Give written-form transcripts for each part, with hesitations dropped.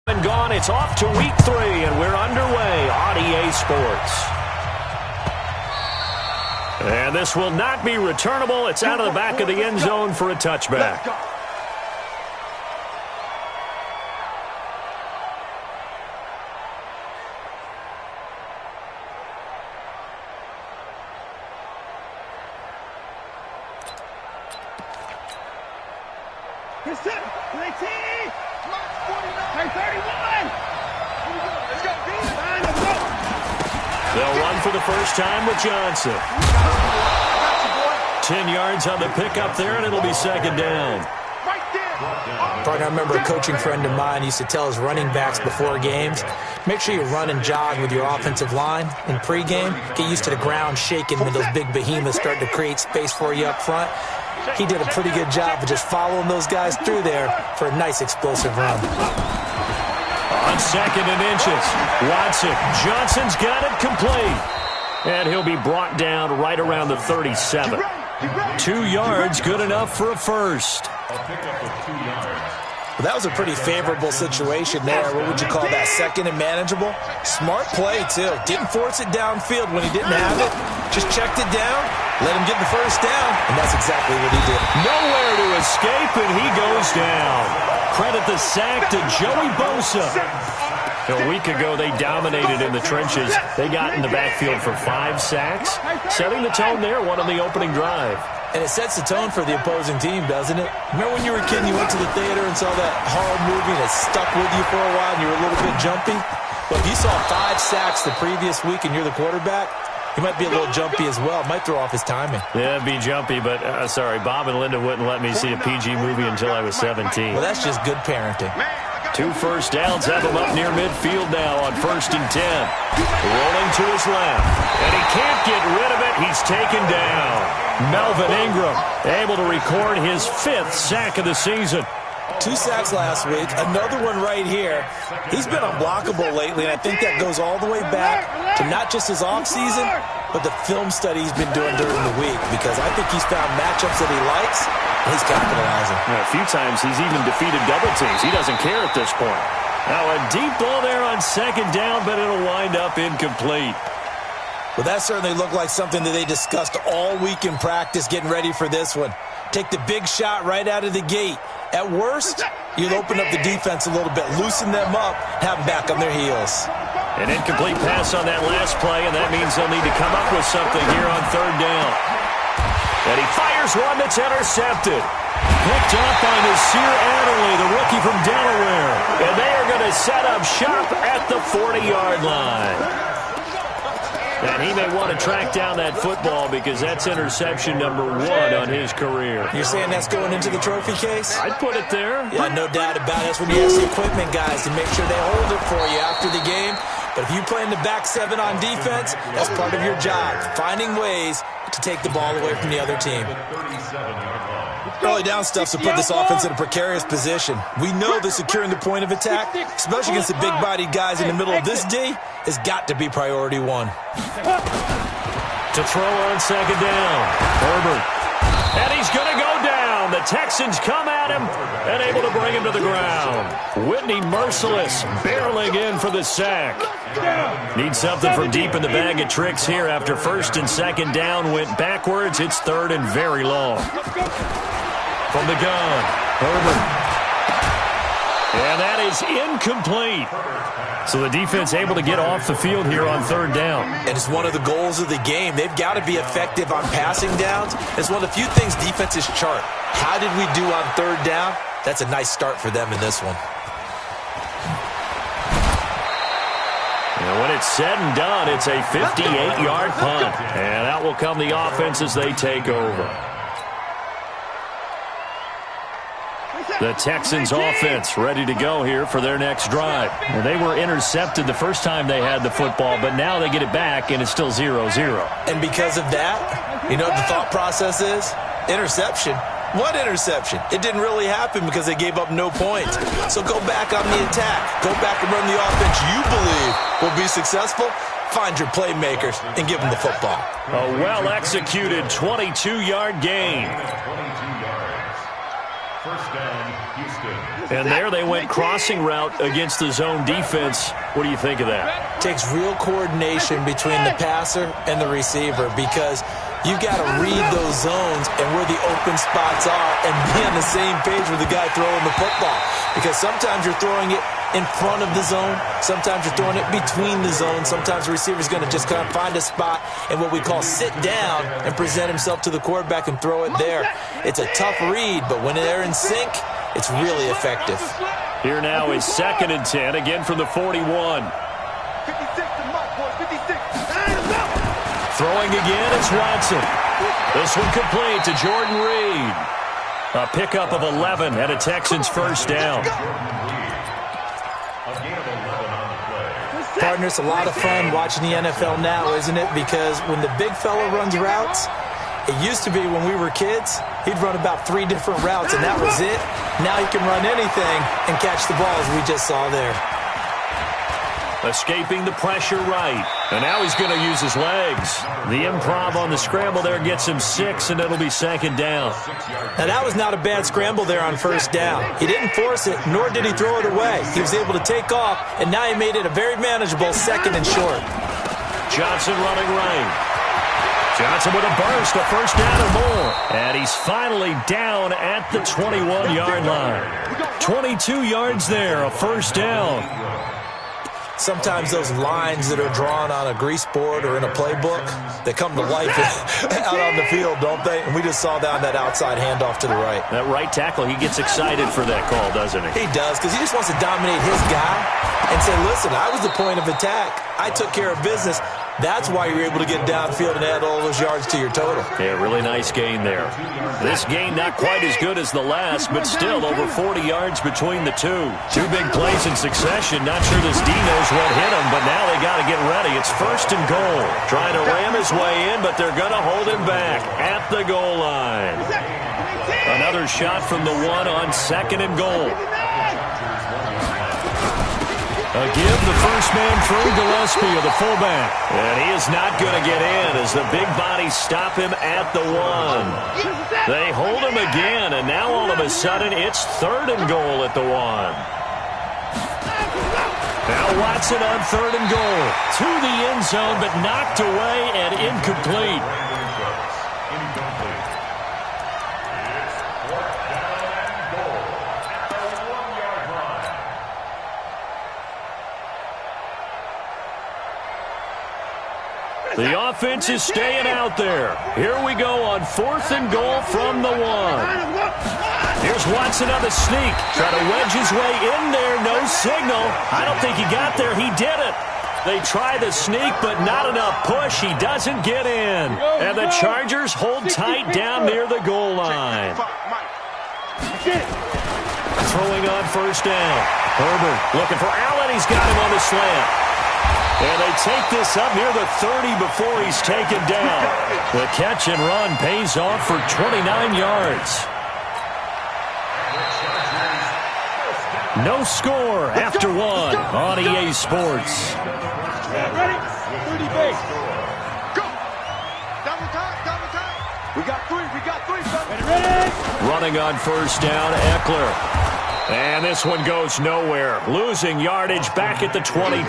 And gone. It's off to week 3, and we're underway on EA Sports. And this will not be returnable. It's out of the back of the end zone for a touchback. They'll run for the first time with Johnson. 10 yards on the pickup there, and it'll be second down. Partner, I remember a coaching friend of mine used to tell his running backs before games, make sure you run and jog with your offensive line in pregame. Get used to the ground shaking when those big behemoths start to create space for you up front. He did a pretty good job of just following those guys through there for a nice explosive run. On second and inches, Watson. Johnson's got it complete. And he'll be brought down right around the 37. 2 yards, good enough for a first. Well, that was a pretty favorable situation there. What would you call that? Second and manageable? Smart play, too. Didn't force it downfield when he didn't have it. Just checked it down, let him get the first down, and that's exactly what he did. Nowhere to escape, and he goes down. Credit the sack to Joey Bosa. A week ago, they dominated in the trenches. They got in the backfield for 5 sacks, setting the tone there, one on the opening drive. And it sets the tone for the opposing team, doesn't it? Remember when you were a kid and you went to the theater and saw that horror movie that stuck with you for a while and you were a little bit jumpy? Well, if you saw 5 sacks the previous week and you're the quarterback, he might be a little jumpy as well. Might throw off his timing. Yeah, be jumpy, but sorry, Bob and Linda wouldn't let me see a PG movie until I was 17. Well, that's just good parenting. 2 first downs have him up near midfield now on 1st and 10. Rolling to his left, and he can't get rid of it. He's taken down. Melvin Ingram able to record his 5th sack of the season. 2 sacks last week, another one right here. He's been unblockable lately, and I think that goes all the way back to not just his offseason, but the film study he's been doing during the week, because I think he's found matchups that he likes, and he's capitalizing. Yeah, a few times he's even defeated double teams. He doesn't care at this point. Now a deep ball there on 2nd down, but it'll wind up incomplete. Well, that certainly looked like something that they discussed all week in practice getting ready for this one. Take the big shot right out of the gate. At worst, you'll open up the defense a little bit, loosen them up, have them back on their heels. An incomplete pass on that last play, and that means they'll need to come up with something here on 3rd down. And he fires one that's intercepted. Picked off by Nasir Adderley, the rookie from Delaware. And they are going to set up shop at the 40-yard line. And he may want to track down that football because that's interception number 1 on his career. You're saying that's going into the trophy case? I'd put it there. Yeah, no doubt about it. That's when you ask the equipment guys to make sure they hold it for you after the game. But if you play in the back 7 on defense, that's part of your job, finding ways to take the ball away from the other team. Early down stuff's to put this offense in a precarious position. We know that securing the point of attack, especially against the big-bodied guys in the middle of this D, has got to be priority 1. To throw on 2nd down, Herbert. And he's going to go down. The Texans come at him and able to bring him to the ground. Whitney Merciless barreling in for the sack. Need something from deep in the bag of tricks here after 1st and 2nd down went backwards. It's 3rd and very long. From the gun, Herbert. And that is incomplete. So the defense able to get off the field here on 3rd down. And it's one of the goals of the game. They've got to be effective on passing downs. It's one of the few things defenses chart. How did we do on 3rd down? That's a nice start for them in this one. And when it's said and done, it's a 58-yard punt. And out will come the offense as they take over. The Texans offense ready to go here for their next drive. Well, they were intercepted the first time they had the football, but now they get it back, and it's still 0-0. And because of that, you know what the thought process is? Interception. What interception? It didn't really happen because they gave up no points. So go back on the attack. Go back and run the offense you believe will be successful. Find your playmakers and give them the football. A well-executed 22-yard gain. First down, Houston. And there they went crossing route against the zone defense. What do you think of that? Takes real coordination between the passer and the receiver because you've got to read those zones and where the open spots are and be on the same page with the guy throwing the football. Because sometimes you're throwing it in front of the zone. Sometimes you're throwing it between the zones. Sometimes the receiver's going to just kind of find a spot and what we call sit down and present himself to the quarterback and throw it there. It's a tough read, but when they're in sync, it's really effective. Here now is 2nd and 10, again from the 41. 56 to Mike, boys, 56. Throwing again, it's Watson. This one complete to Jordan Reed. A pickup of 11 and a Texans first down. Partner, it's a lot of fun watching the NFL now, isn't it? Because when the big fella runs routes, it used to be when we were kids, he'd run about 3 different routes, and that was it. Now he can run anything and catch the ball, as we just saw there. Escaping the pressure right. And now he's going to use his legs. The improv on the scramble there gets him 6, and it'll be 2nd down. Now, that was not a bad scramble there on first down. He didn't force it, nor did he throw it away. He was able to take off, and now he made it a very manageable 2nd and short. Johnson running right. Johnson with a burst, a first down or more. And he's finally down at the 21-yard line. 22 yards there, a first down. Sometimes those lines that are drawn on a grease board or in a playbook, they come to life out on the field, don't they? And we just saw down that outside handoff to the right. That right tackle, he gets excited for that call, doesn't he? He does, because he just wants to dominate his guy and say, listen, I was the point of attack. I took care of business. That's why you're able to get downfield and add all those yards to your total. Yeah, really nice gain there. This gain not quite as good as the last, but still over 40 yards between the two. 2 big plays in succession. Not sure this D knows what hit him, but now they got to get ready. It's 1st and goal. Trying to ram his way in, but they're going to hold him back at the goal line. Another shot from the 1 on 2nd and goal. A give, the first man through, Gillespie of the fullback. And he is not going to get in as the big bodies stop him at the 1. They hold him again, and now all of a sudden it's 3rd and goal at the 1. Now Watson on 3rd and goal. To the end zone, but knocked away and incomplete. The offense is staying out there. Here we go on 4th and goal from the 1. Here's Watson on the sneak. Try to wedge his way in there. No signal. I don't think he got there. He did it. They try the sneak, but not enough push. He doesn't get in. And the Chargers hold tight down near the goal line. Throwing on 1st down. Herbert looking for Allen. He's got him on the slant. And they take this up near the 30 before he's taken down. The catch and run pays off for 29 yards. No score after 1 on EA Sports. Ready? 30 base. Go. Double time. We got 3, Ready? Running on 1st down, Eckler. And this one goes nowhere. Losing yardage back at the 22.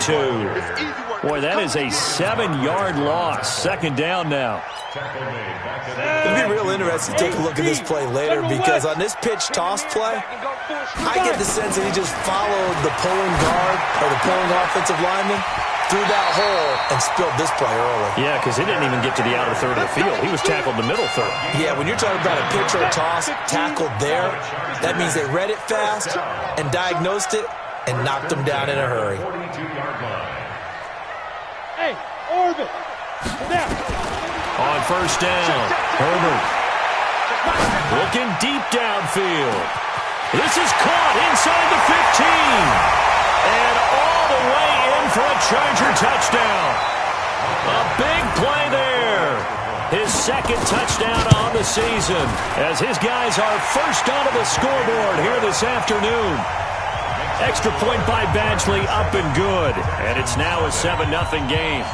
Boy, that is a 7-yard loss. 2nd down now. It'll be real interesting to take a look at this play later because on this pitch toss play, I get the sense that he just followed the pulling guard or the pulling offensive lineman through that hole and spilled this play early. Yeah, because he didn't even get to the outer third of the field. He was tackled in the middle third. Yeah, when you're talking about a pitch or a toss tackled there, that means they read it fast and diagnosed it and knocked him down in a hurry. Hey, orbit. Now. On 1st down, Herbert looking deep downfield. This is caught inside the 15. And all the way in for a Charger touchdown. A big play there. His 2nd touchdown on the season as his guys are first onto the scoreboard here this afternoon. Extra point by Badgley up and good. And it's now a 7-0 game.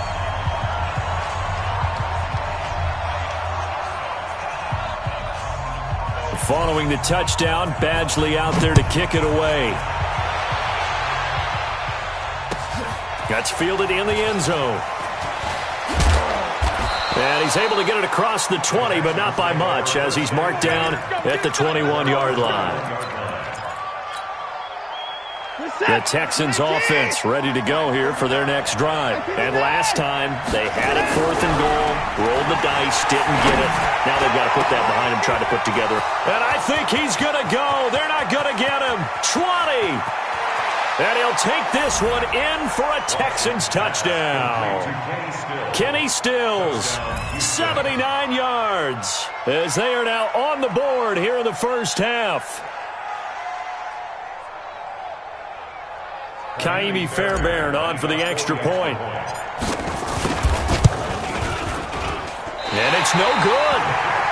Following the touchdown, Badgley out there to kick it away. That's fielded in the end zone. And he's able to get it across the 20, but not by much, as he's marked down at the 21-yard line. The Texans offense ready to go here for their next drive. And last time, they had it 4th and goal, rolled the dice, didn't get it. Now they've got to put that behind him, try to put together. And I think he's going to go. They're not going to get him. 20. And he'll take this one in for a Texans touchdown. Kenny Stills, 79 yards, as they are now on the board here in the first half. Kaimi Fairbairn on for the extra point. And it's no good.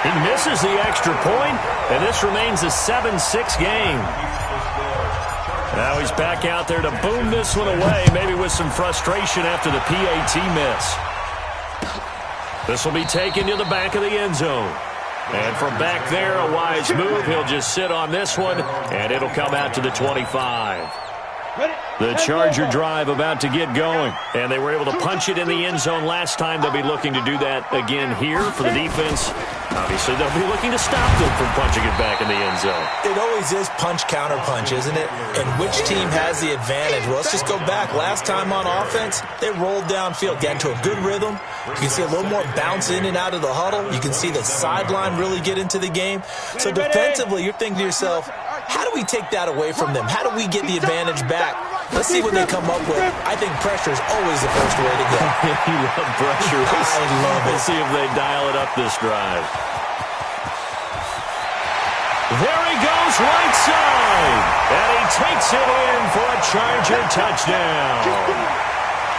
He misses the extra point, and this remains a 7-6 game. Now he's back out there to boom this one away, maybe with some frustration after the PAT miss. This will be taken to the back of the end zone. And from back there, a wise move. He'll just sit on this one, and it'll come out to the 25. The Charger drive about to get going, and they were able to punch it in the end zone last time. They'll be looking to do that again here for the defense. Obviously, they'll be looking to stop them from punching it back in the end zone. It always is punch-counter-punch, isn't it? And which team has the advantage? Well, let's just go back. Last time on offense, they rolled downfield, got into a good rhythm. You can see a little more bounce in and out of the huddle. You can see the sideline really get into the game. So defensively, you're thinking to yourself, how do we take that away from them? How do we get the advantage back? Let's see what they come up with. I think pressure is always the first way to go. You love pressure. I love it. We'll see if they dial it up this drive. There he goes right side. And he takes it in for a Charger touchdown.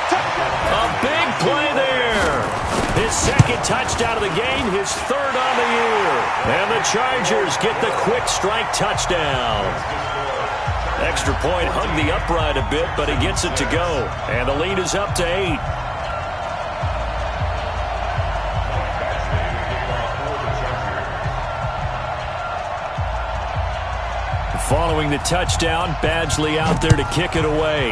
A big play there. His second touchdown of the game, his third on the year. And the Chargers get the quick strike touchdown. Extra point hugged the upright a bit, but he gets it to go. And the lead is up to 8. Following the touchdown, Badgley out there to kick it away.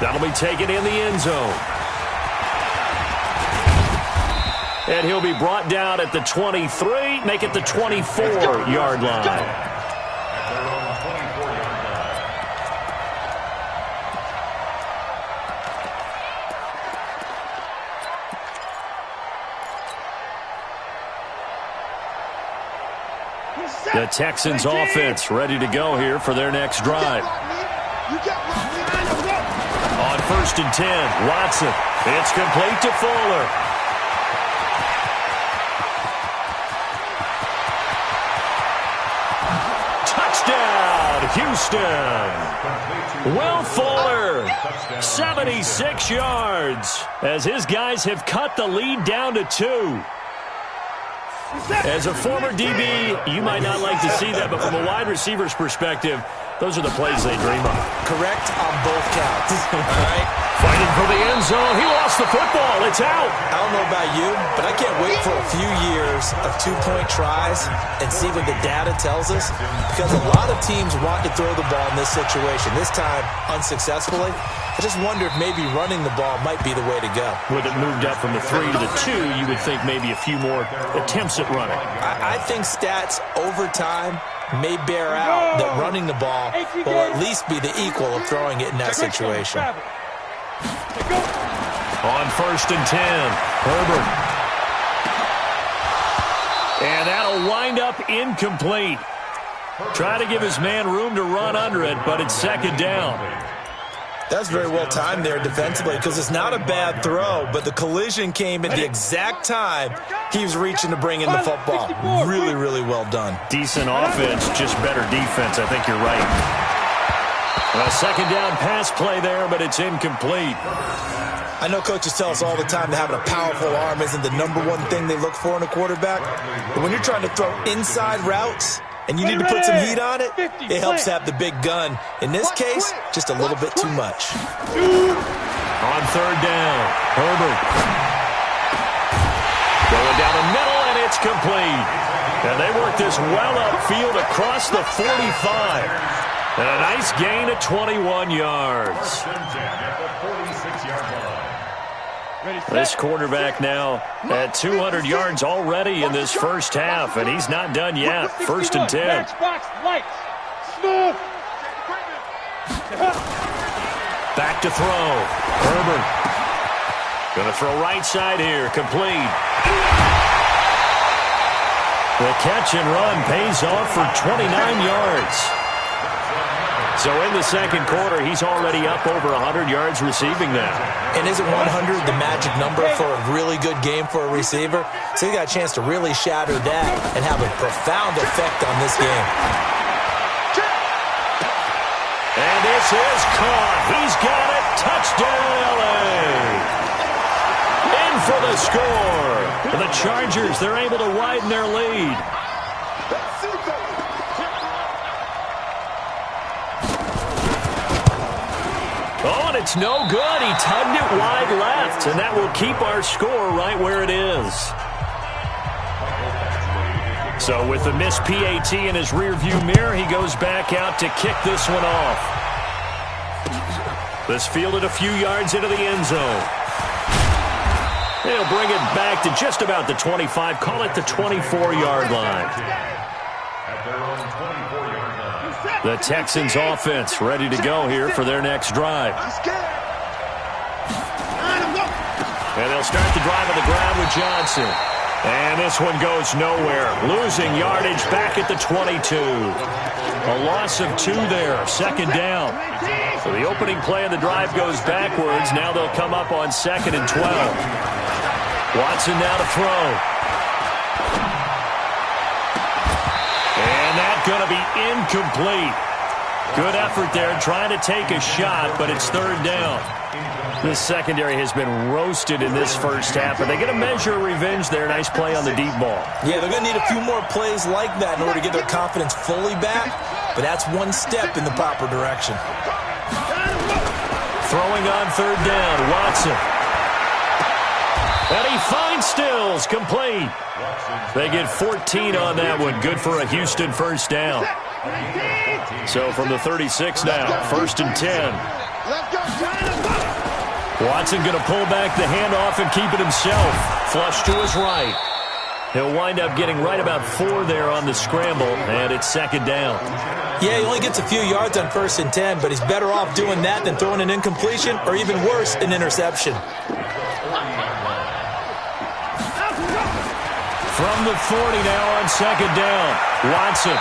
That'll be taken in the end zone. And he'll be brought down at the 23, make it the 24-yard line. The Texans offense ready to go here for their next drive. On 1st and 10, Watson. It's complete to Fuller. Touchdown, Houston. Will Fuller, 76 yards, as his guys have cut the lead down to 2. As a former DB, you might not like to see that, but from a wide receiver's perspective, those are the plays they dream of. Correct on both counts. All right. Fighting for the end zone. He lost the football. It's out. I don't know about you, but I can't wait for a few years of two-point tries and see what the data tells us, because a lot of teams want to throw the ball in this situation. This time, unsuccessfully. I just wonder if maybe running the ball might be the way to go. With it moved up from the 3 to the 2, you would think maybe a few more attempts at running. I think stats over time may bear out that running the ball will at least be the equal of throwing it in that situation. On 1st and 10, Herbert. And that'll wind up incomplete. Try to give his man room to run under it, but it's 2nd down. That's very well timed there defensively, because it's not a bad throw, but the collision came at the exact time he was reaching to bring in the football. Really, really well done. Decent offense, just better defense. I think you're right. A 2nd down pass play there, but it's incomplete. I know coaches tell us all the time that having a powerful arm isn't the #1 thing they look for in a quarterback. But when you're trying to throw inside routes and you need to put some heat on it, it helps have the big gun. In this case, just a little bit too much. On 3rd down, Herbert. Going down the middle, and it's It's complete. And they work this well upfield across the 45. And a nice gain of 21 yards. This quarterback now at 200 yards already in this first half, and he's not done yet. 1st and 10. Back to throw. Herbert. Going to throw right side here. Complete. The catch and run pays off for 29 yards. So in the second quarter, he's already up over 100 yards receiving now. And isn't 100 the magic number for a really good game for a receiver? So he got a chance to really shatter that and have a profound effect on this game. And this is caught. He's got it. Touchdown, L.A. In for the score. For the Chargers, they're able to widen their lead. Oh, and it's no good. He tugged it wide left, and that will keep our score right where it is. So with the missed PAT in his rearview mirror, he goes back out to kick this one off. This fielded a few yards into the end zone. He'll bring it back to just about the 25, call it the 24-yard line. The Texans offense ready to go here for their next drive. And they'll start the drive on the ground with Johnson. And this one goes nowhere. Losing yardage back at the 22. A loss of 2 there, 2nd down. So the opening play of the drive goes backwards. Now they'll come up on 2nd and 12. Watson now to throw. And that's going to be incomplete. Good effort there trying to take a shot, but it's 3rd down. This secondary has been roasted in this first half, but they get a measure of revenge there. Nice play on the deep ball. Yeah, they're going to need a few more plays like that in order to get their confidence fully back, but that's one step in the proper direction. Throwing on 3rd down, Watson. And he finds Stills, complete. They get 14 on that one. Good for a Houston 1st down. So from the 36 now, 1st and 10. Watson going to pull back the handoff and keep it himself. Flush to his right. He'll wind up getting right about 4 there on the scramble, and it's 2nd down. Yeah, he only gets a few yards on 1st and 10, but he's better off doing that than throwing an incompletion or even worse, an interception. From the 40 now on 2nd down, Watson.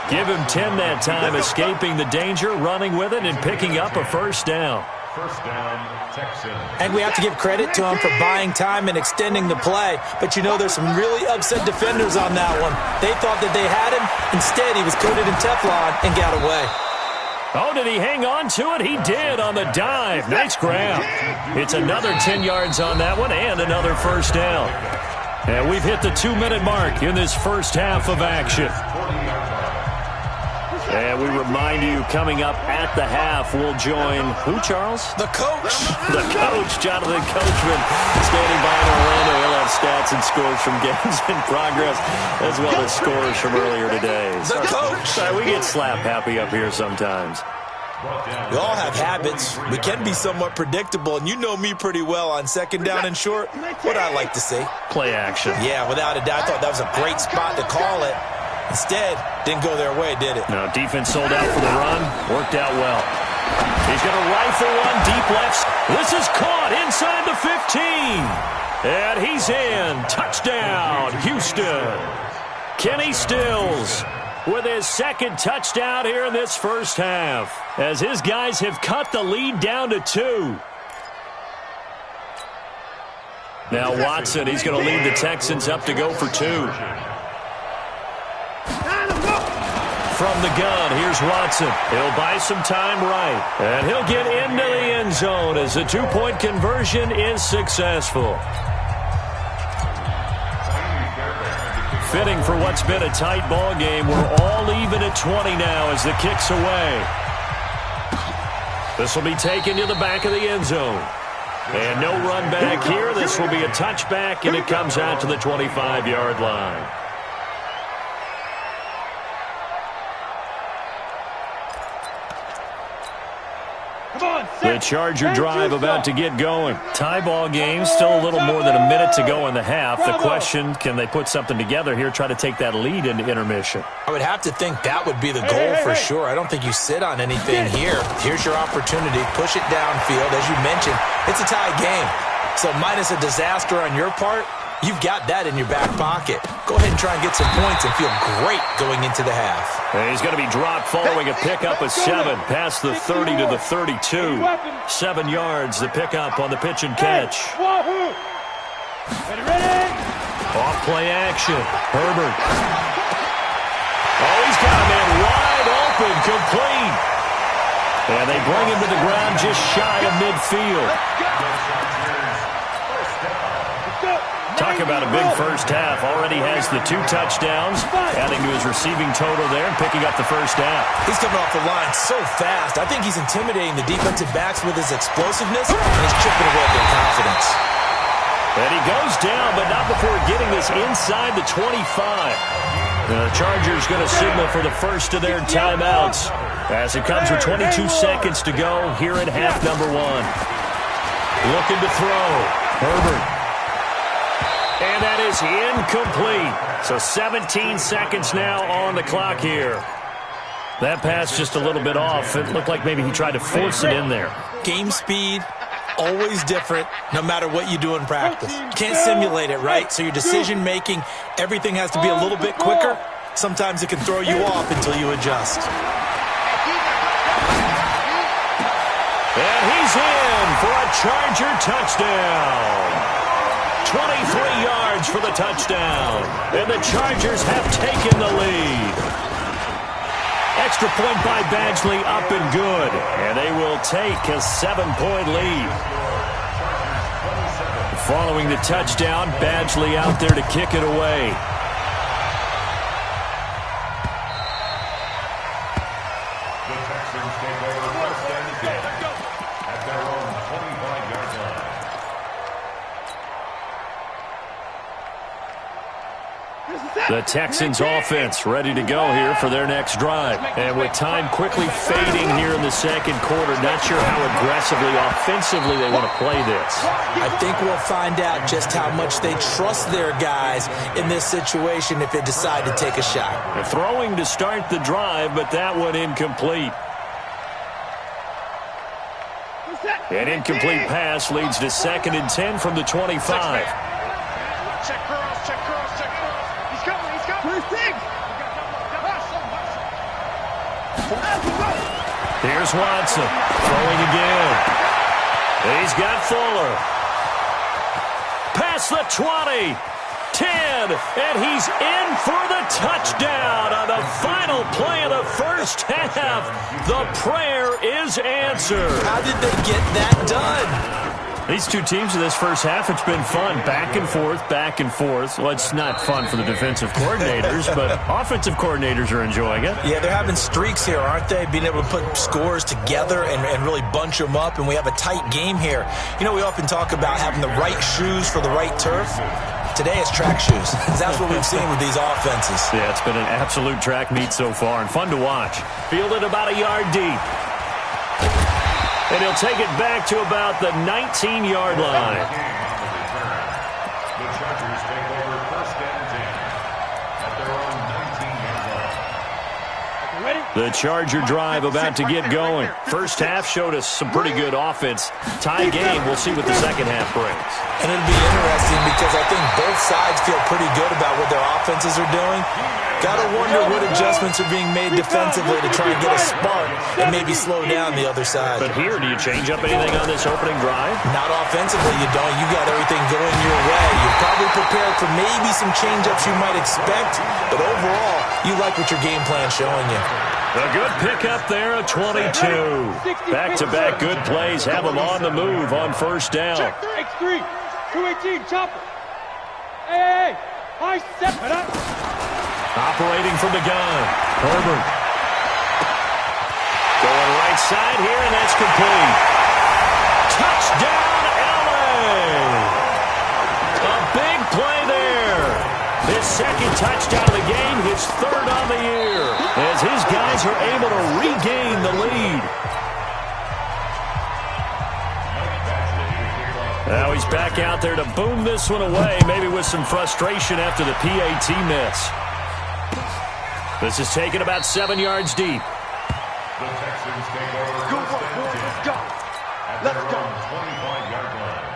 Give him 10 that time, escaping the danger, running with it, and picking up a 1st down. 1st down, Texans. And we have to give credit to him for buying time and extending the play. But, you know, there's some really upset defenders on that one. They thought that they had him. Instead, he was coated in Teflon and got away. Oh, did he hang on to it? He did on the dive. Nice grab. It's another 10 yards on that one and another 1st down. And we've hit the 2-minute mark in this first half of action. And we remind you, coming up at the half, we'll join who, Charles? The coach. The coach, Jonathan Coachman, standing by in Orlando. He'll have stats and scores from games in progress, as well as scores from earlier today. The coach. We get slap happy up here sometimes. We all have habits. We can be somewhat predictable, and you know me pretty well on 2nd down and short. What I like to see. Play action. Yeah, without a doubt. I thought that was a great spot to call it. Instead, didn't go their way, did it? No, defense sold out for the run. Worked out well. He's going to rifle one deep left. This is caught inside the 15. And he's in. Touchdown, Houston. Kenny Stills with his 2nd touchdown here in this first half, as his guys have cut the lead down to 2. Now Watson, he's going to lead the Texans up to go for 2. From the gun, here's Watson. He'll buy some time right, and he'll get into the end zone as the 2-point conversion is successful. Fitting for what's been a tight ball game. We're all even at 20 now as the kick's away. This will be taken to the back of the end zone. And no run back here. This will be a touchback, and it comes out to the 25-yard line. The Charger drive about to get going. Tie ball game, still a little more than a minute to go in the half. The question, can they put something together here, try to take that lead into intermission? I would have to think that would be the goal for sure. I don't think you sit on anything here. Here's your opportunity. Push it downfield. As you mentioned, it's a tie game. So minus a disaster on your part, you've got that in your back pocket. Go ahead and try and get some points and feel great going into the half. And he's going to be dropped following a pickup of 7 past the 30 to the 32. 7 yards, the pickup on the pitch and catch. Off play action. Herbert. Oh, he's got a man wide open, complete. And they bring him to the ground just shy of midfield. Talk about a big first half. Already has the 2 touchdowns, adding to his receiving total there and picking up the first down. He's coming off the line so fast. I think he's intimidating the defensive backs with his explosiveness, and he's chipping away at their confidence. And he goes down, but not before getting this inside the 25. The Chargers going to signal for the first of their timeouts as it comes with 22 seconds to go here at half number 1. Looking to throw. Herbert. And that is incomplete. So 17 seconds now on the clock here. That pass just a little bit off. It looked like maybe he tried to force it in there. Game speed, always different, no matter what you do in practice. You can't simulate it, right? So your decision-making, everything has to be a little bit quicker. Sometimes it can throw you off until you adjust. And he's in for a Charger touchdown. 23 yards for the touchdown. And the Chargers have taken the lead. Extra point by Badgley, up and good. And they will take a 7-point lead. Following the touchdown, Badgley out there to kick it away. The Texans take over first and 10 at their own 25-yard line. The Texans offense ready to go here for their next drive. And with time quickly fading here in the second quarter, not sure how aggressively, offensively they want to play this. I think we'll find out just how much they trust their guys in this situation if they decide to take a shot. They're throwing to start the drive, but that one incomplete. An incomplete pass leads to 2nd and 10 from the 25. Check cross, check cross, check cross. He's coming, he's coming. Where's Diggs? Here's Watson throwing again. He's got Fuller. Past the 20. 10, and he's in for the touchdown on the final play of the first half. The prayer is answered. How did they get that done? These two teams in this first half, it's been fun. Back and forth, back and forth. Well, it's not fun for the defensive coordinators, but offensive coordinators are enjoying it. Yeah, they're having streaks here, aren't they? Being able to put scores together and really bunch them up, and we have a tight game here. You know, we often talk about having the right shoes for the right turf. Today it's track shoes. That's what we've seen with these offenses. Yeah, it's been an absolute track meet so far and fun to watch. Fielded about a yard deep. And he'll take it back to about the 19-yard line. The Chargers take over first and 10 at their own 19-yard line. The Charger drive about to get going. First half showed us some pretty good offense. Tie game, we'll see what the second half brings. And it'll be interesting because I think both sides feel pretty good about what their offenses are doing. Got to wonder what adjustments are being made defensively to try and get a spark and maybe slow down the other side. But here, do you change up anything on this opening drive? Not offensively, you don't. You got everything going your way. You're probably prepared for maybe some change-ups you might expect, but overall, you like what your game plan's showing you. A good pickup there at 22. Back-to-back good plays have them on the move on first down. X3, 218, chopper. Hey, high step it up. Operating from the gun, Herbert. Going right side here, and that's complete. Touchdown, second touchdown of the game, his third on the year, as his guys are able to regain the lead. Now he's back out there to boom this one away, maybe with some frustration after the PAT miss. This is taken about 7 yards deep. The Texans take over. Let's go. Let's go. 25-yard line.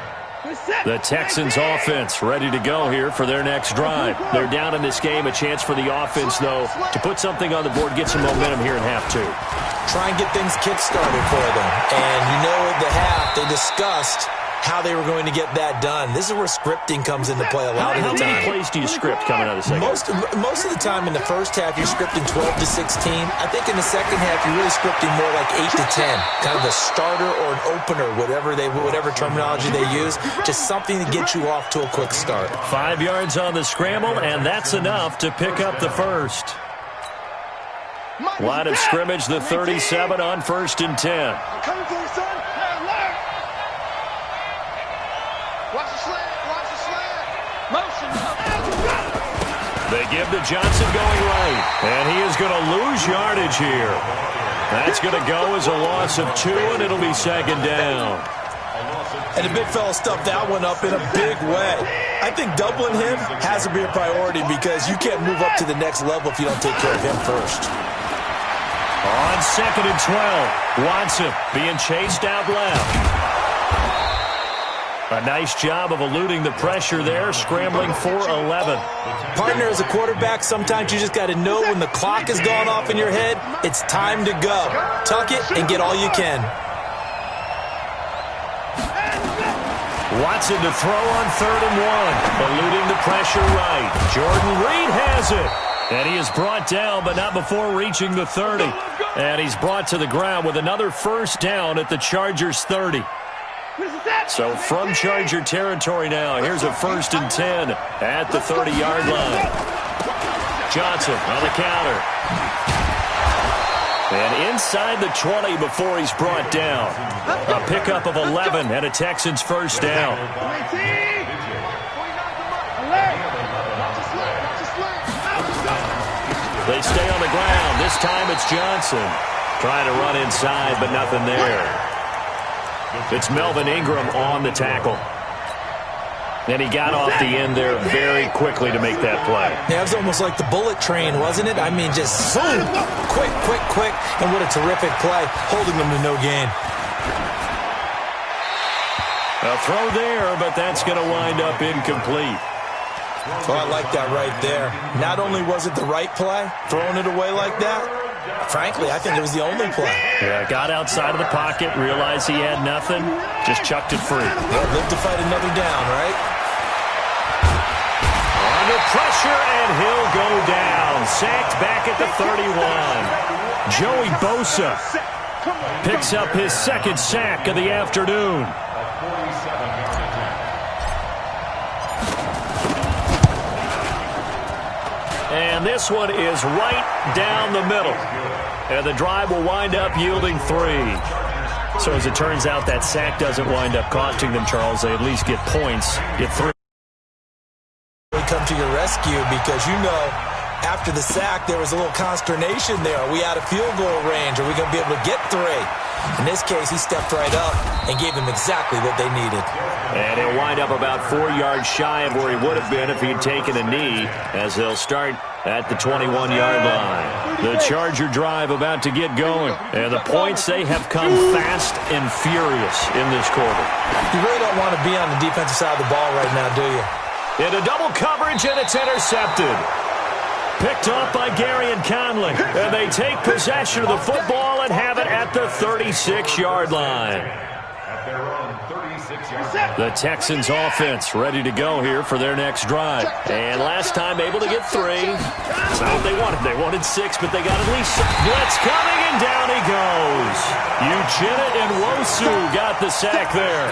The Texans offense ready to go here for their next drive. They're down in this game. A chance for the offense, though, to put something on the board, get some momentum here in half two. Try and get things kick-started for them. And you know at the half, they discussed how they were going to get that done. This is where scripting comes into play a lot of the time. How many plays do you script coming out of the second? Most of the time in the first half, you're scripting 12 to 16. I think in the second half, you're really scripting more like 8 to 10. Kind of a starter or an opener, whatever terminology they use. Just something to get you off to a quick start. 5 yards on the scramble, and that's enough to pick up the first. Line of scrimmage, the 37 on 1st and 10. I'm coming for you, son. Watch the slant. Watch the slant. Motion. They give to Johnson going right, and he is going to lose yardage here. That's going to go as a loss of 2, and it'll be second down. And the big fella stuffed that one up in a big way. I think doubling him has to be a priority because you can't move up to the next level if you don't take care of him first. On 2nd and 12, Watson being chased out left. A nice job of eluding the pressure there, scrambling for 11. Partner, as a quarterback, sometimes you just got to know when the clock has gone off in your head, it's time to go. Tuck it and get all you can. Watson to throw on 3rd and 1, eluding the pressure right. Jordan Reed has it, and he is brought down, but not before reaching the 30. And he's brought to the ground with another first down at the Chargers' 30. So from Charger territory now, here's a 1st and 10 at the 30-yard line. Johnson on the counter. And inside the 20 before he's brought down. A pickup of 11 and a Texans first down. They stay on the ground. This time it's Johnson. Trying to run inside, but nothing there. It's Melvin Ingram on the tackle. And he got off the end there very quickly to make that play. Yeah, it was almost like the bullet train, wasn't it? I mean, just boom, quick. And what a terrific play, holding them to no gain. A throw there, but that's going to wind up incomplete. Well, I like that right there. Not only was it the right play, throwing it away like that, frankly, I think it was the only play. Yeah, got outside of the pocket, realized he had nothing, just chucked it free. Yeah, live to fight another down, right? Under pressure, and he'll go down. Sacked back at the 31. Joey Bosa picks up his second sack of the afternoon. And this one is right down the middle. And the drive will wind up yielding 3. So as it turns out, that sack doesn't wind up costing them, Charles. They at least get points, get 3. We come to your rescue because, you know, after the sack, there was a little consternation there. Are we out of field goal range? Are we going to be able to get 3? In this case, he stepped right up and gave them exactly what they needed. And he'll wind up about 4 yards shy of where he would have been if he'd taken a knee, as they'll start at the 21-yard line. The Charger drive about to get going. And the points, they have come fast and furious in this quarter. You really don't want to be on the defensive side of the ball right now, do you? Into double coverage, and it's intercepted. Picked off by Gary and Conley. And they take possession of the football and have it at the 36-yard line. At their own 36-yard line. The Texans offense ready to go here for their next drive. And last time able to get 3. That's not what they wanted. They wanted 6, but they got at least 6. Blitz coming, and down he goes. Uchenna and Wosu got the sack there.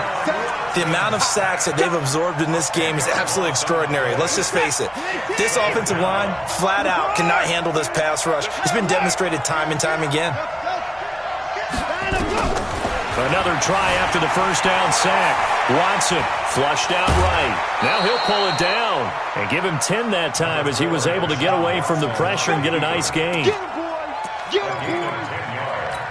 The amount of sacks that they've absorbed in this game is absolutely extraordinary. Let's just face it. This offensive line, flat out, cannot handle this pass rush. It's been demonstrated time and time again. Another try after the first down sack. Watson flushed out right. Now he'll pull it down and give him 10 that time as he was able to get away from the pressure and get a nice gain. Get him, boy. Get him, boy. 10 yards.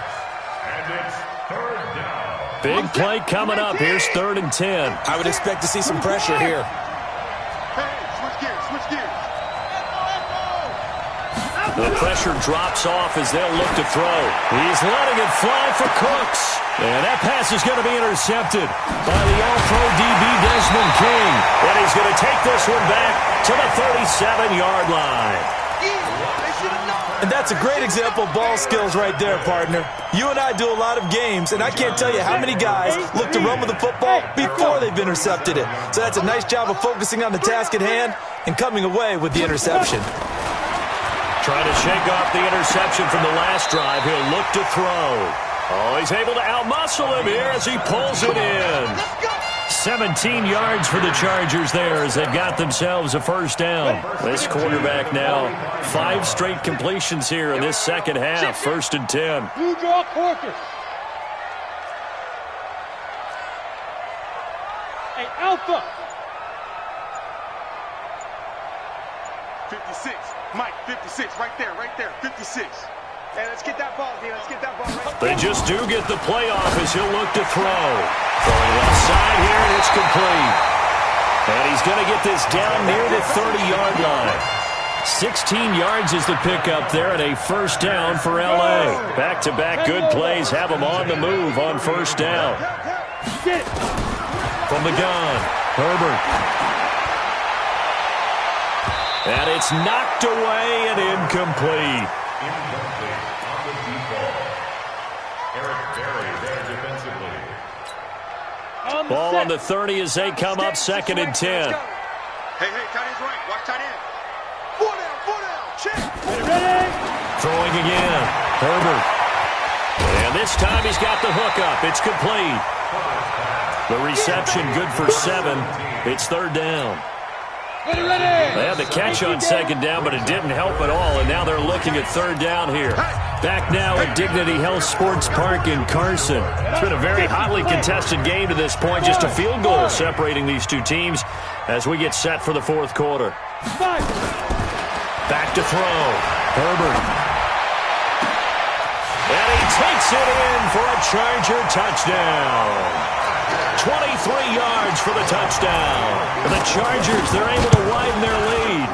And it's third down. Big play coming up. Here's 3rd and 10. I would expect to see some pressure here. Hey, switch gears, switch gears. The pressure drops off as they'll look to throw. He's letting it fly for Cooks. And that pass is going to be intercepted by the All-Pro DB Desmond King. And he's going to take this one back to the 37-yard line. And that's a great example of ball skills right there, partner. You and I do a lot of games, and I can't tell you how many guys look to run with the football before they've intercepted it. So that's a nice job of focusing on the task at hand and coming away with the interception. Trying to shake off the interception from the last drive. He'll look to throw. Oh, he's able to outmuscle him here as he pulls it in. 17 yards for the Chargers there as they've got themselves a first down. This quarterback now 5 straight completions here in this second half. 1st and 10. Blue draw quarters. Hey, Alpha. 56. Mike, 56. Right there, 56. Hey, let's get that ball, D. Let's get that ball right They just do get the playoff as he'll look to throw. Throwing left side here, and it's complete. And he's going to get this down near the 30-yard line. 16 yards is the pickup there, and a first down for L.A. Back-to-back good plays have them on the move on first down. From the gun, Herbert. And it's knocked away and incomplete. Incomplete on the default. Eric Berry there defensively. Ball on the 30 as they come up 2nd and 10. Hey, tight end's right. Watch tight end. 4 down, check. Ready? Throwing again, Herbert. And this time he's got the hook up. It's complete. The reception good for 7. It's 3rd down. Ready. They had the catch on 2nd down, but it didn't help at all, and now they're looking at 3rd down here. Back now at Dignity Health Sports Park in Carson. It's been a very hotly contested game to this point, just a field goal separating these two teams as we get set for the 4th quarter. Back to throw. Herbert. And he takes it in for a Charger touchdown. 23 yards for the touchdown. And the Chargers, they're able to widen their lead.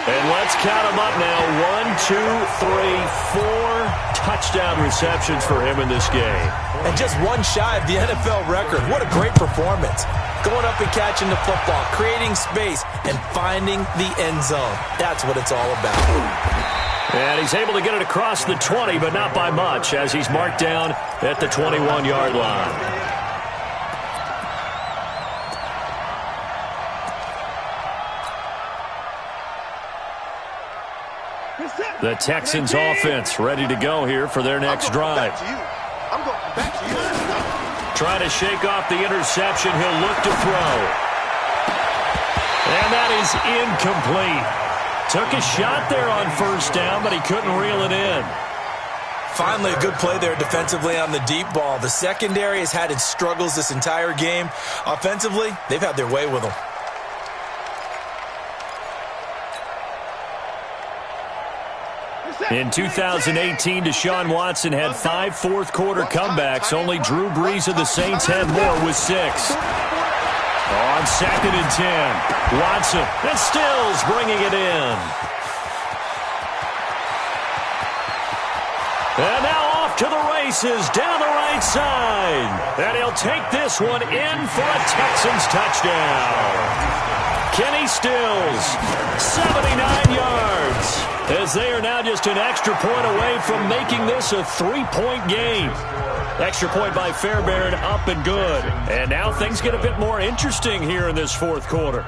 And let's count them up now. 1, 2, 3, 4 touchdown receptions for him in this game. And just one shy of the NFL record. What a great performance. Going up and catching the football, creating space, and finding the end zone. That's what it's all about. And he's able to get it across the 20, but not by much, as he's marked down at the 21-yard line. The Texans offense ready to go here for their next drive. I'm going back to you. Trying to shake off the interception. He'll look to throw. And that is incomplete. Took a shot there on first down, but he couldn't reel it in. Finally, a good play there defensively on the deep ball. The secondary has had its struggles this entire game. Offensively, they've had their way with them. In 2018, Deshaun Watson had 5 fourth-quarter comebacks. Only Drew Brees of the Saints had more with 6. On 2nd and 10, Watson and Stills bringing it in. And now off to the races down the right side. And he'll take this one in for a Texans touchdown. Kenny Stills, 79 yards. As they are now just an extra point away from making this a 3-point game. Extra point by Fairbairn, up and good. And now things get a bit more interesting here in this 4th quarter.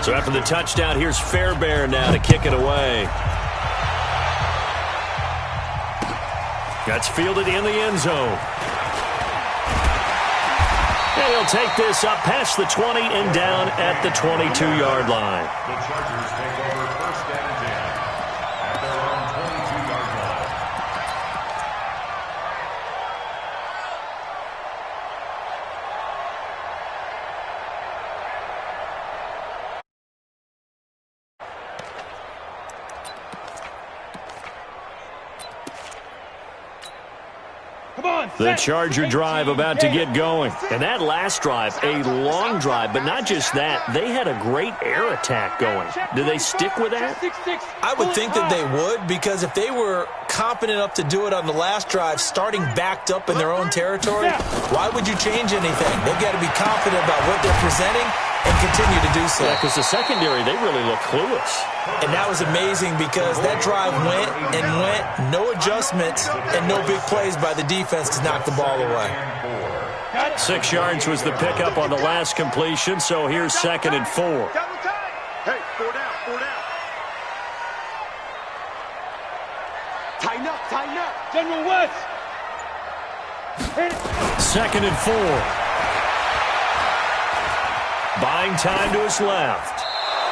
So after the touchdown, here's Fairbairn now to kick it away. That's fielded in the end zone. And he'll take this up past the 20 and down at the 22-yard line. The Chargers take over first and 10 at their own 22-yard line. The Charger drive about to get going. And that last drive, a long drive, but not just that. They had a great air attack going. Do they stick with that? I would think that they would, because if they were confident enough to do it on the last drive, starting backed up in their own territory, why would you change anything? They've got to be confident about what they're presenting and continue to do so. Yeah, because the secondary, they really look clueless. And that was amazing because that drive went and went, no adjustments and no big plays by the defense to knock the ball away. 6 yards was the pickup on the last completion, so here's 2nd and 4. Hey, 4 down, 4 down. Tighten up, tighten up. General West. 2nd and 4. Buying time to his left.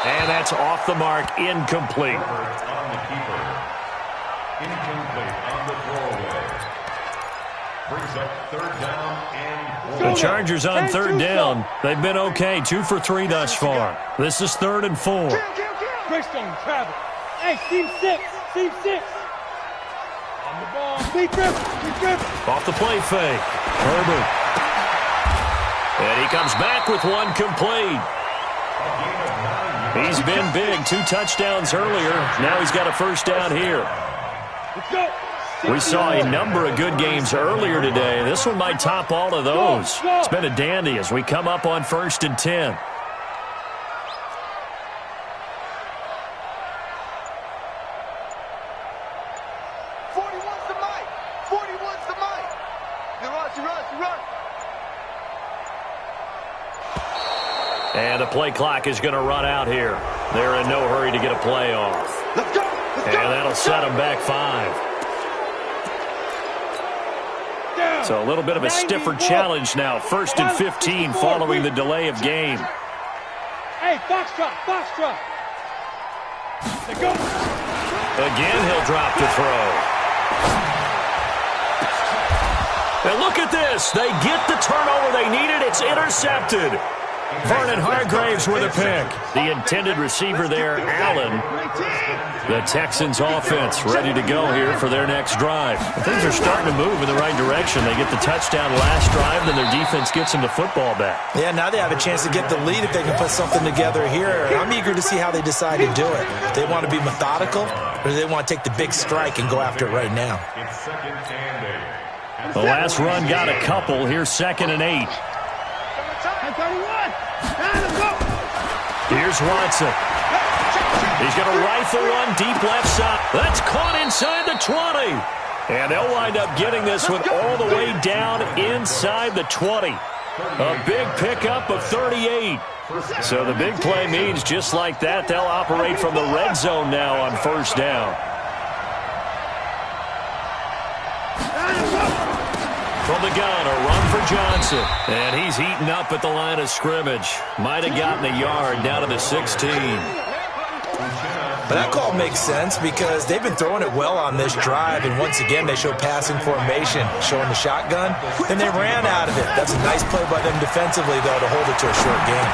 And that's off the mark, incomplete. On the keeper. Incomplete on the throwaway. Brings up 3rd down and 4. The Chargers on 3rd down. They've been okay, 2 for 3 thus far. This is 3rd and 4. Greystone, travel. Hey, team 6. Team 6. On the ball. Deep grip. Deep grip. Off the play fake. Herbert. And he comes back with one complete. He's been big. 2 touchdowns earlier. Now he's got a first down here. Let's go. We saw a number of good games earlier today. This one might top all of those. It's been a dandy as we come up on 1st and 10. And the play clock is going to run out here. They're in no hurry to get a play off. Let's go. Let's go. And that'll set them back 5. So a little bit of a stiffer challenge now. 1st and 15 following the delay of game. Hey, foxtrot, foxtrot. Let's go. Again, he'll drop to throw. And look at this. They get the turnover they needed. It's intercepted. Vernon Hargraves with a pick. The intended receiver there, Allen. The Texans offense ready to go here for their next drive. Things are starting to move in the right direction. They get the touchdown last drive, then their defense gets them the football back. Yeah, now they have a chance to get the lead if they can put something together here. I'm eager to see how they decide to do it. Do they want to be methodical, or do they want to take the big strike and go after it right now? It's 2nd and 8. The last run got a couple. Here's 2nd and 8. Here's Watson. He's going to rifle one deep left side. That's caught inside the 20. And they'll wind up getting this one all the way down inside the 20. A big pickup of 38. So the big play means just like that, they'll operate from the red zone now on 1st down. From the gun, a run for Johnson. And he's heating up at the line of scrimmage. Might have gotten a yard down to the 16. But that call makes sense because they've been throwing it well on this drive, and once again they show passing formation, showing the shotgun, and they ran out of it. That's a nice play by them defensively, though, to hold it to a short game.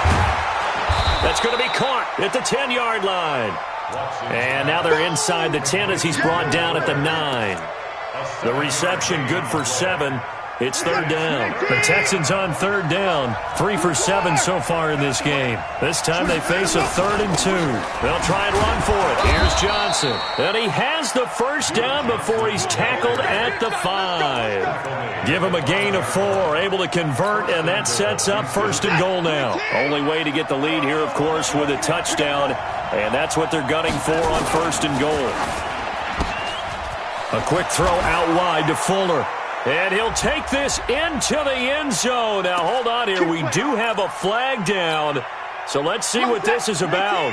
That's going to be caught at the 10-yard line. And now they're inside the 10 as he's brought down at the 9. The reception good for 7. It's 3rd down. The Texans on 3rd down. 3 for 7 so far in this game. This time they face a 3rd and 2. They'll try and run for it. Here's Johnson. And he has the first down before he's tackled at the 5. Give him a gain of 4. Able to convert, and that sets up 1st and goal now. Only way to get the lead here, of course, with a touchdown. And that's what they're gunning for on 1st and goal. A quick throw out wide to Fuller. And he'll take this into the end zone. Now, hold on here. We do have a flag down. So let's see what this is about.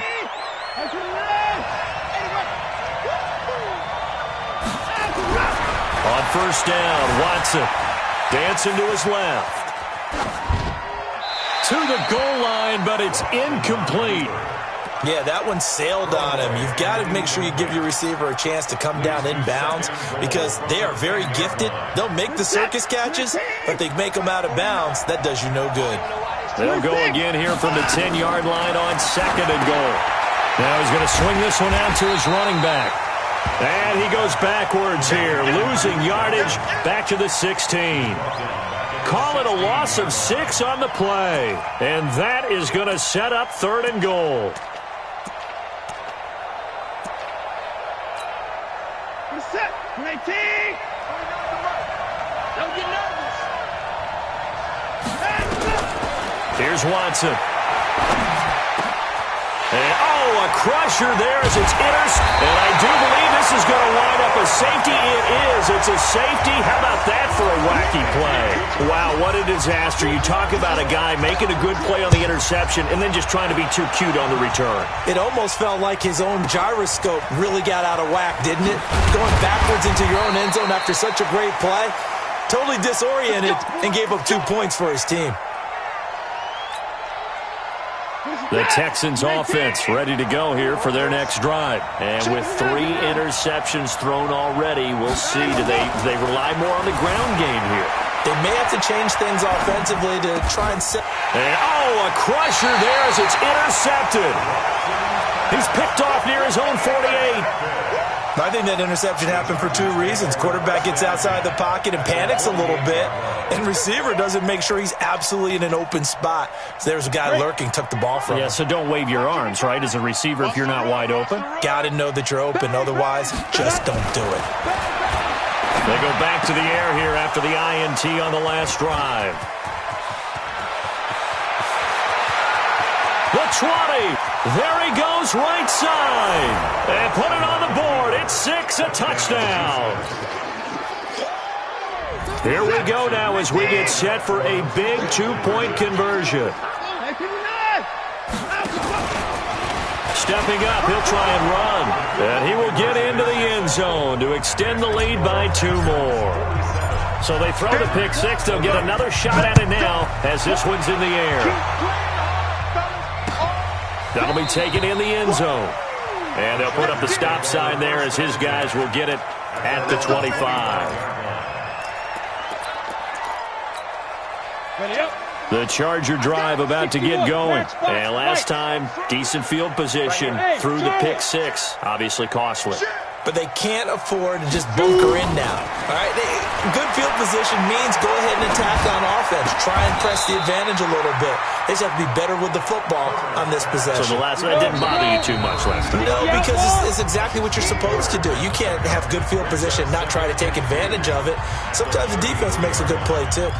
On 1st down, Watson dancing to his left. to the goal line, but it's incomplete. Yeah, that one sailed on him. You've got to make sure you give your receiver a chance to come down inbounds because they are very gifted. They'll make the circus catches, but they make them out of bounds. That does you no good. They'll go again here from the 10-yard line on 2nd and goal. Now he's going to swing this one out to his running back. And he goes backwards here, losing yardage back to the 16. Call it a loss of 6 on the play. And that is going to set up 3rd and goal. Set. 19. Don't get nervous. Here's Watson. And, a crusher there as it's intercepted. And I do believe this is going to wind up a safety. It is. It's a safety. How about that for a wacky play? Wow, what a disaster. You talk about a guy making a good play on the interception and then just trying to be too cute on the return. It almost felt like his own gyroscope really got out of whack, didn't it? Going backwards into your own end zone after such a great play. Totally disoriented and gave up 2 points for his team. The Texans offense ready to go here for their next drive. And with 3 interceptions thrown already, we'll see. Do they rely more on the ground game here? They may have to change things offensively to try and set. And, a crusher there as it's intercepted. He's picked off near his own 48. I think that interception happened for 2 reasons. Quarterback gets outside the pocket and panics a little bit, and receiver doesn't make sure he's absolutely in an open spot. So there's a guy lurking, took the ball from him. Yeah, so don't wave your arms, right, as a receiver if you're not wide open? Got to know that you're open. Otherwise, just don't do it. They go back to the air here after the INT on the last drive. The 20. There he goes right side. And put it on the board. It's 6, a touchdown. Here we go now as we get set for a big 2-point conversion. Stepping up, he'll try and run. And he will get into the end zone to extend the lead by 2 more. So they throw the pick 6. They'll get another shot at it now as this one's in the air. That'll be taken in the end zone. And they'll put up the stop sign there as his guys will get it at the 25. The Charger drive about to get going. And last time, decent field position through the pick 6. Obviously costly. But they can't afford to just bunker in now. All right, good field position means go ahead and attack on offense. Try and press the advantage a little bit. They just have to be better with the football on this possession. So that didn't bother you too much last time? No, because it's exactly what you're supposed to do. You can't have good field position and not try to take advantage of it. Sometimes the defense makes a good play, too.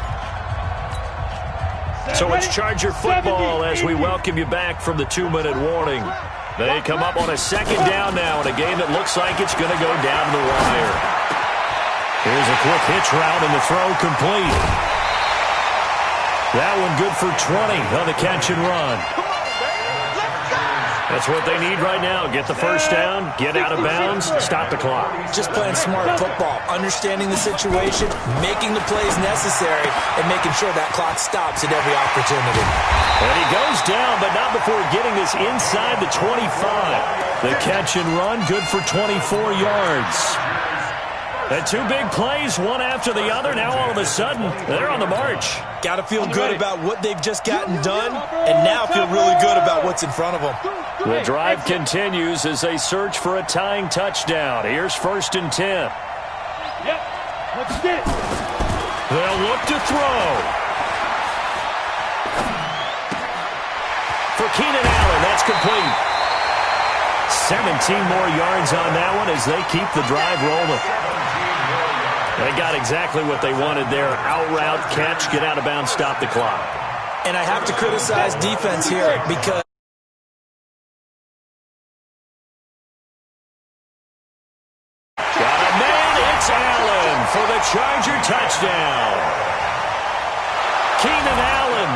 So it's Charger football as we welcome you back from the 2-minute warning. They come up on a 2nd down now in a game that looks like it's going to go down the wire. Here's a quick hitch route and the throw complete. That one good for 20 on the catch and run. That's what they need right now. Get the first down, get out of bounds, stop the clock. Just playing smart football, understanding the situation, making the plays necessary, and making sure that clock stops at every opportunity. And he goes down, but not before getting this inside the 25. The catch and run, good for 24 yards. And 2 big plays, one after the other. Now all of a sudden, they're on the march. Got to feel good about what they've just gotten done, and now feel really good about what's in front of them. The drive continues as they search for a tying touchdown. Here's 1st and 10. Yep, let's get it. They'll look to throw. For Keenan Allen, that's complete. 17 more yards on that one as they keep the drive rolling. They got exactly what they wanted there. Out route, catch, get out of bounds, stop the clock. And I have to criticize defense here because got a man, it's Allen for the Charger touchdown. Keenan Allen,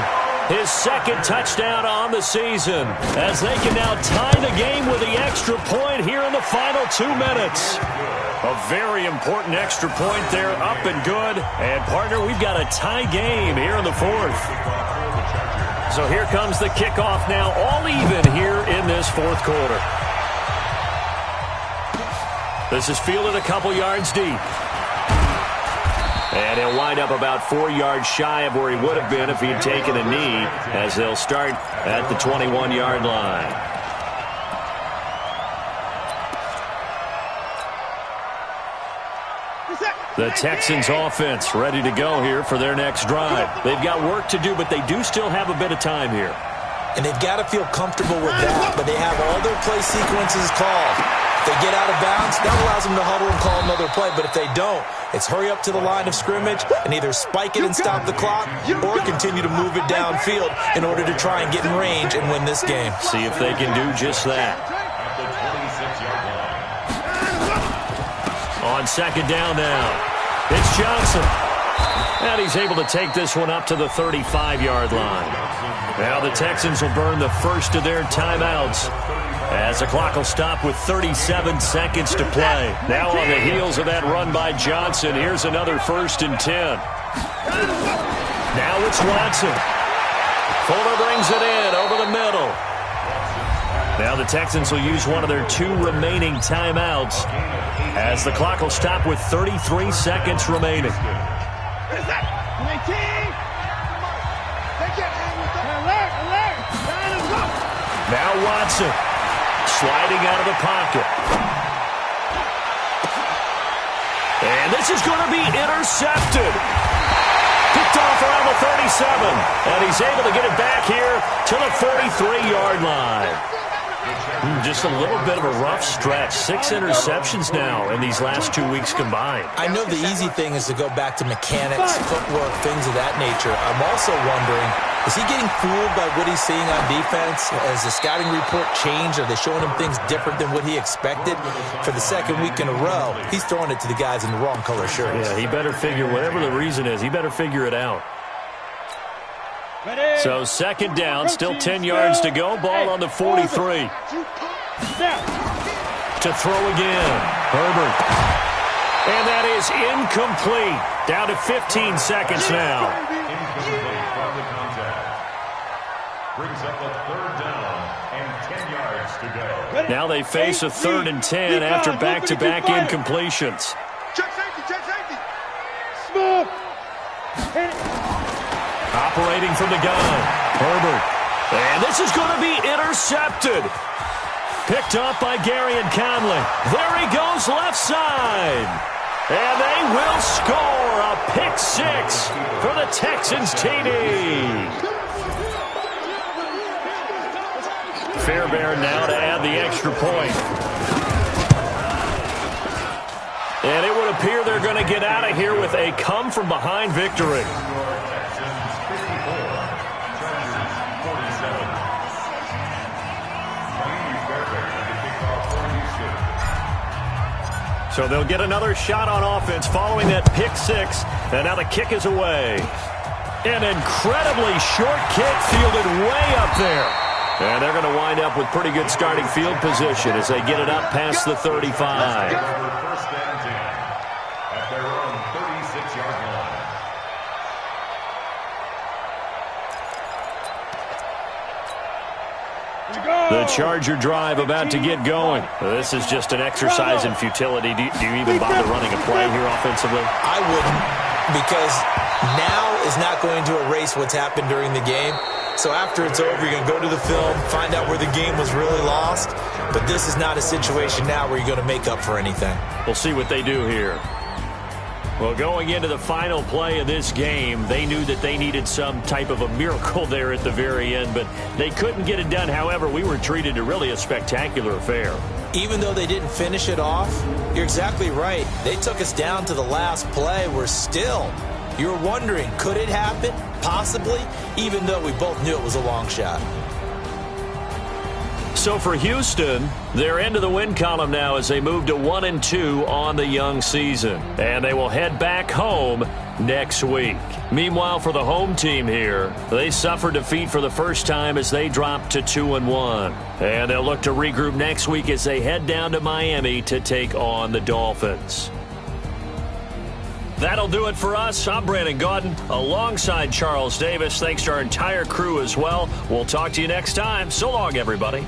his 2nd touchdown on the season, as they can now tie the game with the extra point here in the final 2 minutes. A very important extra point there, up and good. And, partner, we've got a tie game here in the 4th. So here comes the kickoff now, all even here in this fourth quarter. This is fielded a couple yards deep. And he'll wind up about 4 yards shy of where he would have been if he'd taken a knee, as they'll start at the 21-yard line. The Texans offense ready to go here for their next drive. They've got work to do, but they do still have a bit of time here. And they've got to feel comfortable with that, but they have all their play sequences called. If they get out of bounds, that allows them to huddle and call another play. But if they don't, it's hurry up to the line of scrimmage and either spike it and stop the clock or continue to move it downfield in order to try and get in range and win this game. See if they can do just that. On second down now, it's Johnson. And he's able to take this one up to the 35-yard line. Now the Texans will burn the first of their timeouts as the clock will stop with 37 seconds to play. Now on the heels of that run by Johnson, here's another 1st and 10. Now it's Watson. Fuller brings it in over the middle. Now the Texans will use one of their 2 remaining timeouts as the clock will stop with 33 seconds remaining. Now Watson sliding out of the pocket. And this is going to be intercepted. Picked off around the 37. And he's able to get it back here to the 43-yard line. Just a little bit of a rough stretch. 6 interceptions now in these last 2 weeks combined. I know the easy thing is to go back to mechanics, footwork, things of that nature. I'm also wondering, is he getting fooled by what he's seeing on defense? Has the scouting report changed? Are they showing him things different than what he expected? For the second week in a row, he's throwing it to the guys in the wrong color shirts. Yeah, he better figure, whatever the reason is, he better figure it out. So second down, still 10 yards to go. Ball on the 43. To throw again. Herbert. And that is incomplete. Down to 15 seconds now. Brings up a 3rd down and 10 yards to go. Now they face a 3rd and 10 after back-to-back incompletions. Check safety. Smooth. Operating from the gun, Herbert. And this is going to be intercepted. Picked up by Gary and Conley. There he goes left side. And they will score a pick 6 for the Texans TD. Fairbairn now to add the extra point. And it would appear they're going to get out of here with a come-from-behind victory. So they'll get another shot on offense following that pick 6. And now the kick is away. An incredibly short kick fielded way up there. And they're going to wind up with pretty good starting field position as they get it up past the 35. First and 10 at their own 36-yard line. The Charger drive about to get going. This is just an exercise in futility. Do you even bother running a play here offensively? I wouldn't, because now is not going to erase what's happened during the game. So after it's over, you're going to go to the film, find out where the game was really lost. But this is not a situation now where you're going to make up for anything. We'll see what they do here. Well, going into the final play of this game, they knew that they needed some type of a miracle there at the very end, but they couldn't get it done. However, we were treated to really a spectacular affair. Even though they didn't finish it off, you're exactly right. They took us down to the last play. We're still, you're wondering, could it happen? Possibly, even though we both knew it was a long shot. So for Houston, they're into the win column now as they move to 1-2 on the young season. And they will head back home next week. Meanwhile, for the home team here, they suffered defeat for the first time as they dropped to 2-1. And they'll look to regroup next week as they head down to Miami to take on the Dolphins. That'll do it for us. I'm Brandon Gaudin alongside Charles Davis. Thanks to our entire crew as well. We'll talk to you next time. So long, everybody.